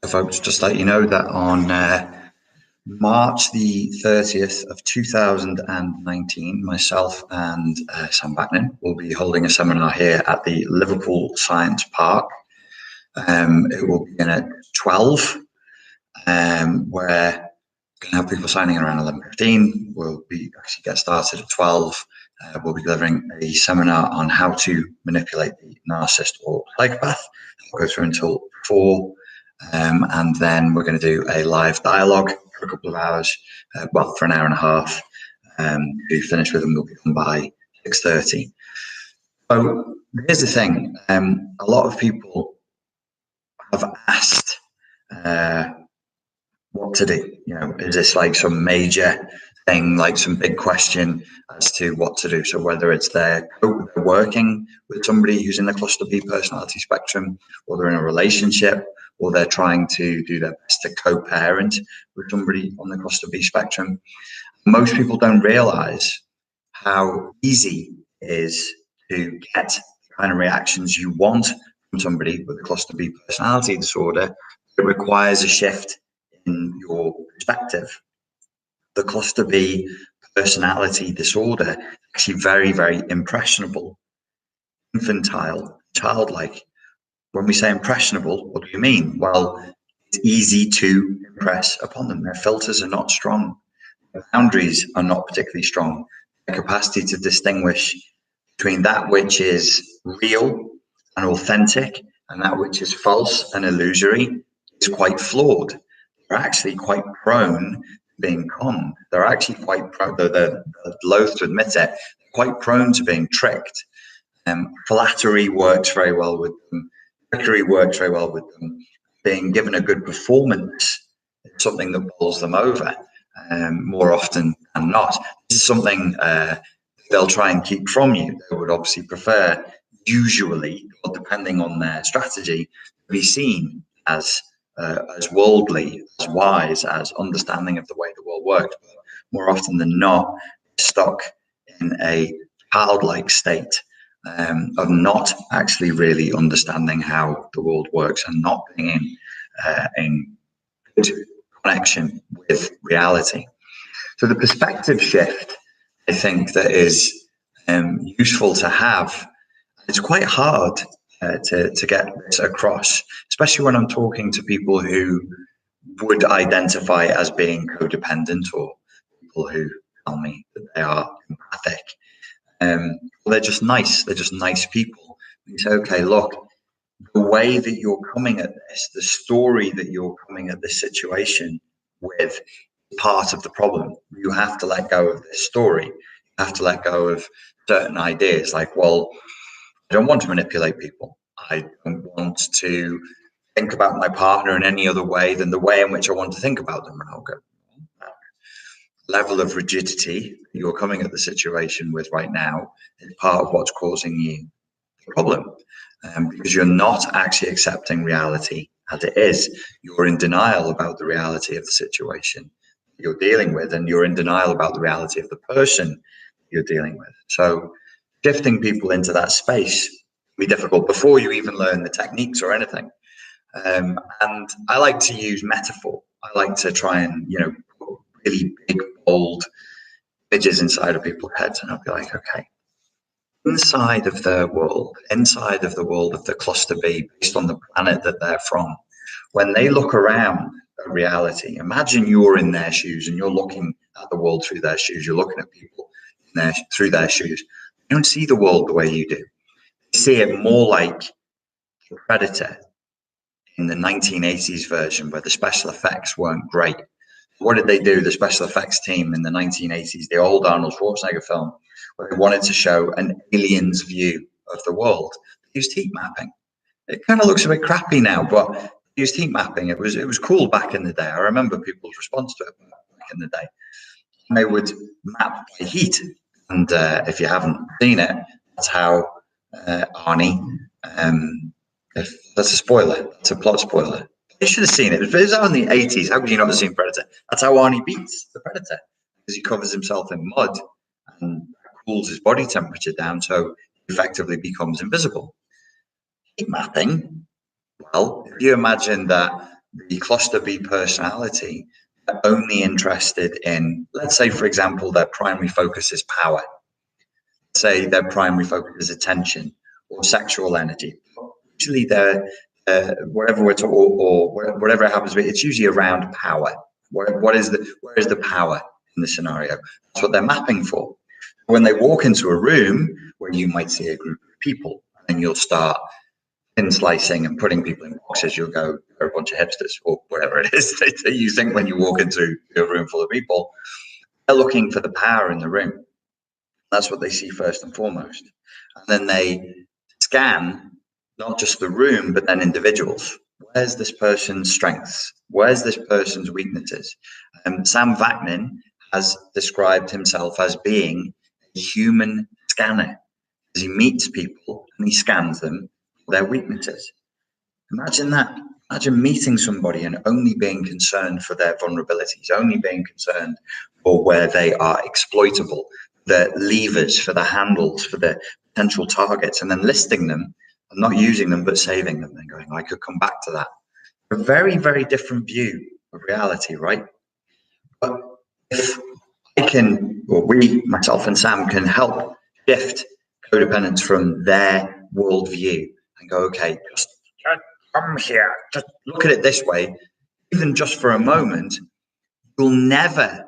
Folks, just let you know that on March the 30th of 2019, myself and Sam Backman will be holding a seminar here at the Liverpool Science Park. It will begin at 12, where we're going to have people signing around 11:15. We'll be actually get started at 12. We'll be delivering a seminar on how to manipulate the narcissist or psychopath. We'll go through until 4. And then we're going to do a live dialogue for a couple of hours, for an hour and a half. We finish with them, we'll be done by 6:30. So here's the thing. A lot of people have asked what to do. You know, is this like some major thing, like some big question as to what to do? So whether it's they're working with somebody who's in the cluster B personality spectrum, or they're in a relationship, or they're trying to do their best to co-parent with somebody on the cluster B spectrum. Most people don't realize how easy it is to get the kind of reactions you want from somebody with a cluster B personality disorder. It requires a shift in your perspective. The cluster B personality disorder is actually very, very impressionable, infantile, childlike. When we say impressionable, what do you mean? Well, it's easy to impress upon them. Their filters are not strong. Their boundaries are not particularly strong. Their capacity to distinguish between that which is real and authentic and that which is false and illusory is quite flawed. They're actually quite prone to being conned. They're actually quite prone, though they're loath to admit it, quite prone to being tricked. Flattery works very well with them. Trickery works very well with them. Being given a good performance is something that bowls them over more often than not. This is something they'll try and keep from you. They would obviously prefer, usually, or depending on their strategy, to be seen as worldly, as wise, as understanding of the way the world works. But more often than not, stuck in a childlike state. Of not actually really understanding how the world works and not being in good connection with reality. So the perspective shift, I think, that is useful to have. It's quite hard to get this across, especially when I'm talking to people who would identify as being codependent, or people who tell me that they are empathic. They're just nice. They're just nice people. You say, okay, look, the way that you're coming at this, the story that you're coming at this situation with, part of the problem. You have to let go of this story. You have to let go of certain ideas like, well, I don't want to manipulate people. I don't want to think about my partner in any other way than the way in which I want to think about them. And I'll go, level of rigidity you're coming at the situation with right now is part of what's causing you the problem, because you're not actually accepting reality as it is. You're in denial about the reality of the situation you're dealing with, and you're in denial about the reality of the person you're dealing with. So shifting people into that space can be difficult before you even learn the techniques or anything. And I like to use metaphor. I like to try and, put really big, bold images inside of people's heads, and I'll be like, okay, inside of their world, inside of the world of the cluster B, based on the planet that they're from, when they look around at reality, imagine you're in their shoes and you're looking at the world through their shoes. You're looking at people through their shoes. You don't see the world the way you do. You see it more like the Predator in the 1980s version, where the special effects weren't great. What did they do? The special effects team in the 1980s, the old Arnold Schwarzenegger film, where they wanted to show an alien's view of the world, they used heat mapping. It kind of looks a bit crappy now, but they used heat mapping. It was cool back in the day. I remember people's response to it back in the day. And they would map by heat. And if you haven't seen it, that's how Arnie, if that's a spoiler, it's a plot spoiler. You should have seen it. It was out in the 80s. How could you not have seen Predator? That's how Arnie beats the Predator, because he covers himself in mud and cools his body temperature down, so he effectively becomes invisible. Heat mapping, well, if you imagine that the cluster B personality are only interested in, let's say, for example, their primary focus is power. Say their primary focus is attention or sexual energy. Usually they're, whatever we're talking, or whatever it happens to be, it's usually around power. Where is the power in the scenario? That's what they're mapping for. When they walk into a room where you might see a group of people and you'll start thin slicing and putting people in boxes, you'll go, they're a bunch of hipsters or whatever it is that you think when you walk into a room full of people. They're looking for the power in the room. That's what they see first and foremost. And then they scan not just the room, but then individuals. Where's this person's strengths? Where's this person's weaknesses? Sam Vaknin has described himself as being a human scanner. As he meets people and he scans them for their weaknesses. Imagine that. Imagine meeting somebody and only being concerned for their vulnerabilities, only being concerned for where they are exploitable, the levers, for the handles, for the potential targets, and then listing them and not using them, but saving them and going, I could come back to that. A very, very different view of reality, right? But if I can, or we, myself and Sam, can help shift codependence from their worldview and go, okay, just come here, just look at it this way, even just for a moment, you'll never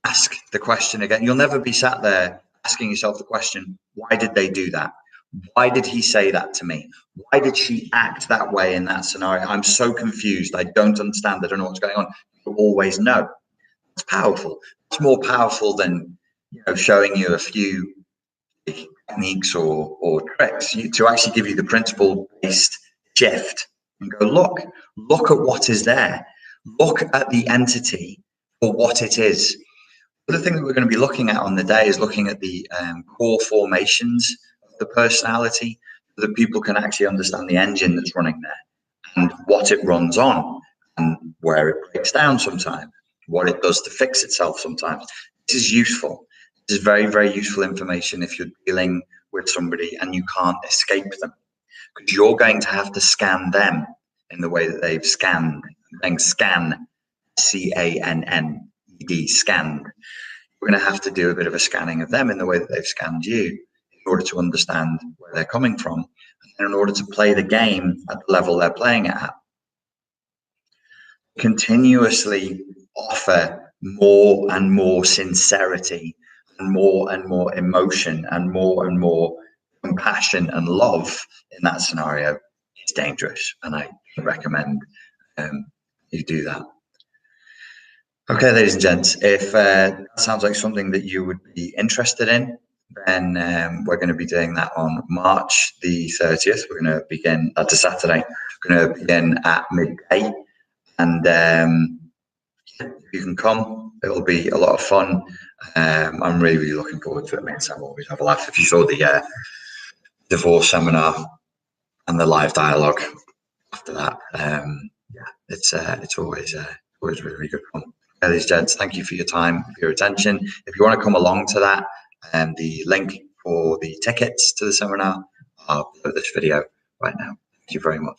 ask the question again. You'll never be sat there asking yourself the question, why did they do that? Why did he say that to me? Why did she act that way in that scenario? I'm so confused. I don't understand. I don't know what's going on. You always know. It's powerful. It's more powerful than showing you a few techniques or tricks to actually give you the principle-based shift and go, look at what is there. Look at the entity for what it is. The other thing that we're going to be looking at on the day is looking at the core formations of the personality so that people can actually understand the engine that's running there and what it runs on and where it breaks down sometimes, what it does to fix itself sometimes. This is useful. This is very, very useful information if you're dealing with somebody and you can't escape them, because you're going to have to scan them in the way that they've scanned. Then scan, C-A-N-N-E-D, scanned. We're going to have to do a bit of a scanning of them in the way that they've scanned you in order to understand where they're coming from and in order to play the game at the level they're playing it at. Continuously offer more and more sincerity and more emotion and more compassion and love in that scenario. It's dangerous, and I recommend you do that. Okay, ladies and gents, if that sounds like something that you would be interested in, then we're going to be doing that on March the 30th. We're going to begin, that's a Saturday, we're going to begin at midday. And if you can come, it'll be a lot of fun. I'm really, really looking forward to it. Me and Sam always have a laugh. If you saw the divorce seminar and the live dialogue after that, yeah, it's always really, really good fun. Ladies and gents, thank you for your time, for your attention. If you want to come along to that, the link for the tickets to the seminar, I'll put this video right now. Thank you very much.